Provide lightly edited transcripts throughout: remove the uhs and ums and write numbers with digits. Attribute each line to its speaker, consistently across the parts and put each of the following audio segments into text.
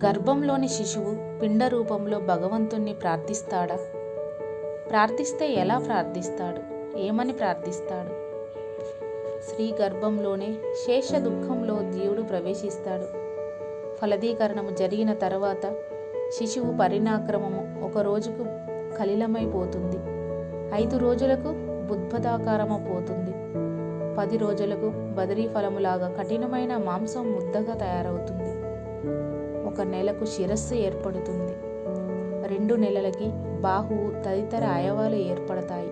Speaker 1: గర్భంలోని శిశువు పిండ రూపంలో భగవంతుణ్ణి ప్రార్థిస్తాడా? ప్రార్థిస్తే ఎలా ప్రార్థిస్తాడు? ఏమని ప్రార్థిస్తాడు? స్త్రీ గర్భంలోనే శేష దుఃఖంలో దేవుడు ప్రవేశిస్తాడు. ఫలదీకరణము జరిగిన తర్వాత శిశువు పరిణాక్రమము ఒక రోజుకు కలిలమైపోతుంది. 5 రోజులకు బుద్భదాకారము పోతుంది. 10 రోజులకు బదరీ ఫలములాగా కఠినమైన మాంసం ముద్దగా తయారవుతుంది. 1 నెలకు శిరస్సు ఏర్పడుతుంది. 2 నెలలకి బాహువు తదితర అవయవాలు ఏర్పడతాయి.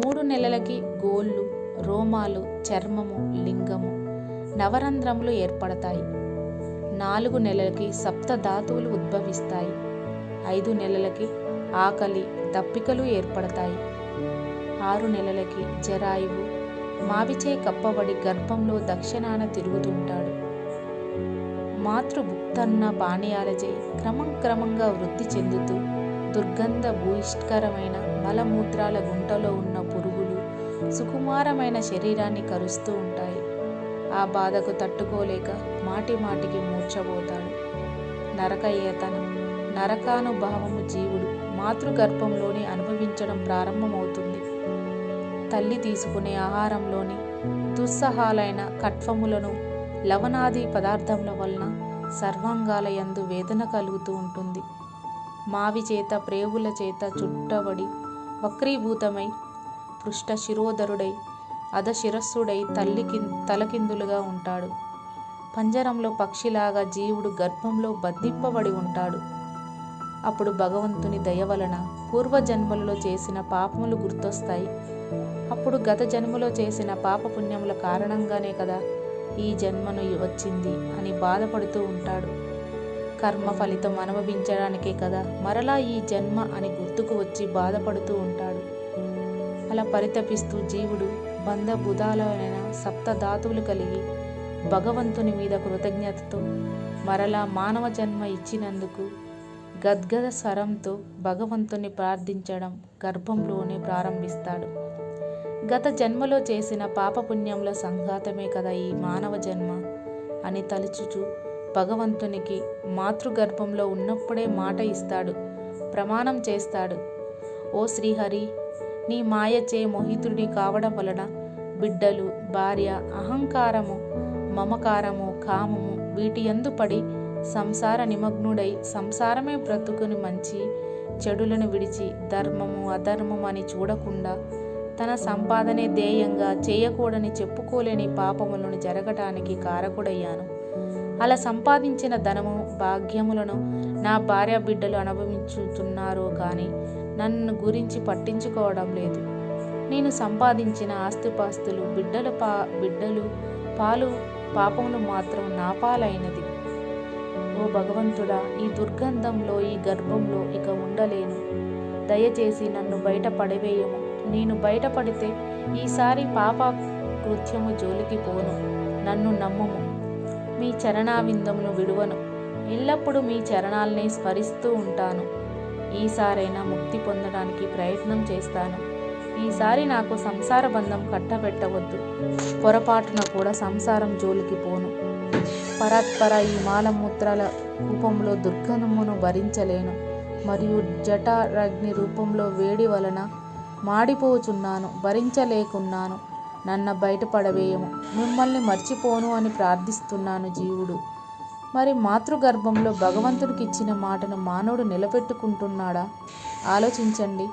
Speaker 1: 3 నెలలకి గోళ్ళు, రోమాలు, చర్మము, లింగము, నవరంధ్రములు ఏర్పడతాయి. 4 నెలలకి సప్తధాతువులు ఉద్భవిస్తాయి. 5 నెలలకి ఆకలి, దప్పికలు ఏర్పడతాయి. 6 నెలలకి జరాయువు మావిచే కప్పబడి గర్భంలో దక్షిణాన తిరుగుతుంటాడు. మాతృభుక్తన్న పానీయాలచే క్రమంగా వృద్ధి చెందుతూ దుర్గంధ భూయిష్కరమైన మలమూత్రాల గుంటలో ఉన్న పురుగులు సుకుమారమైన శరీరాన్ని కరుస్తూ ఉంటాయి. ఆ బాధకు తట్టుకోలేక మాటికి మూర్ఛపోతాడు. నరకయేతన నరకానుభావము జీవుడు మాతృగర్భంలోనే అనుభవించడం ప్రారంభమవుతుంది. తల్లి తీసుకునే ఆహారంలోని దుస్సహాలైన కట్వములను లవణాది పదార్థముల వలన సర్వాంగాల యందు వేదన కలుగుతూ ఉంటుంది. మావి చేత ప్రేవుల చేత చుట్టబడి వక్రీభూతమై పృష్ఠ శిరోధరుడై అధశిరస్సుడై తలకిందులుగా ఉంటాడు. పంజరంలో పక్షిలాగా జీవుడు గర్భంలో బంధింపబడి ఉంటాడు. అప్పుడు భగవంతుని దయ వలన పూర్వజన్మలలో చేసిన పాపములు గుర్తొస్తాయి. అప్పుడు గత జన్మలో చేసిన పాపపుణ్యముల కారణంగానే కదా ఈ జన్మను వచ్చింది అని బాధపడుతూ ఉంటాడు. కర్మ ఫలితం అనుభవించడానికే కదా మరలా ఈ జన్మ అని గుర్తుకు వచ్చి బాధపడుతూ ఉంటాడు. అలా పరితపిస్తూ జీవుడు బంధబుధాలైన సప్తధాతువులు కలిగి భగవంతుని మీద కృతజ్ఞతతో మరలా మానవ జన్మ ఇచ్చినందుకు గద్గద స్వరంతో భగవంతుని ప్రార్థించడం గర్భంలోనే ప్రారంభిస్తాడు. గత జన్మలో చేసిన పాపపుణ్యముల సంఘాతమే కదా ఈ మానవ జన్మ అని తలుచుచు భగవంతునికి మాతృగర్భంలో ఉన్నప్పుడే మాట ఇస్తాడు, ప్రమాణం చేస్తాడు. ఓ శ్రీహరి, నీ మాయచే మోహితుడి కావడం వలన బిడ్డలు, భార్య, అహంకారము, మమకారము, కామము వీటి యందు పడి సంసార నిమగ్నుడై సంసారమే బ్రతుకుని మంచి చెడులను విడిచి ధర్మము అధర్మము అని చూడకుండా తన సంపాదనే ధ్యేయంగా చేయకూడని చెప్పుకోలేని పాపములను జరగటానికి కారకుడయ్యాను. అలా సంపాదించిన ధనము భాగ్యములను నా భార్య బిడ్డలు అనుభవించుతున్నారు కానీ నన్ను గురించి పట్టించుకోవడం లేదు. నేను సంపాదించిన ఆస్తిపాస్తులు బిడ్డలు పాలు పాపములు మాత్రం నా పాలైనది. ఓ భగవంతుడా, ఈ దుర్గంధంలో ఈ గర్భంలో ఇక ఉండలేను. దయచేసి నన్ను బయట పడవేయము. నేను బయటపడితే ఈసారి పాప కృత్యము జోలికి పోను. నన్ను నమ్ముము. మీ చరణావిందమును విడువను. ఎల్లప్పుడూ మీ చరణాలనే స్మరిస్తూ ఉంటాను. ఈసారైనా ముక్తి పొందడానికి ప్రయత్నం చేస్తాను. ఈసారి నాకు సంసార బంధం కట్టబెట్టవద్దు. పొరపాటున కూడా సంసారం జోలికి పోను. పరాత్పర ఈ మాలమూత్రాల రూపంలో దుర్గంధమును భరించలేను. మరియు జఠరాగ్ని రూపంలో వేడి వలన మాడిపోచున్నాను, భరించలేకున్నాను. నన్ను బయటపడవేయము. మిమ్మల్ని మర్చిపోను అని ప్రార్థిస్తున్నాను జీవుడు. మరి మాతృగర్భంలో భగవంతుడికి ఇచ్చిన మాటను మానవుడు నిలబెట్టుకుంటున్నాడా? ఆలోచించండి.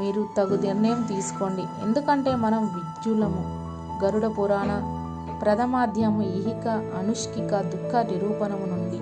Speaker 1: మీరు తగు నిర్ణయం తీసుకోండి. ఎందుకంటే మనం విద్యులము. గరుడ పురాణ ప్రథమాధ్యాయము ఈహిక అనుష్కిక దుఃఖ నిరూపణము నుండి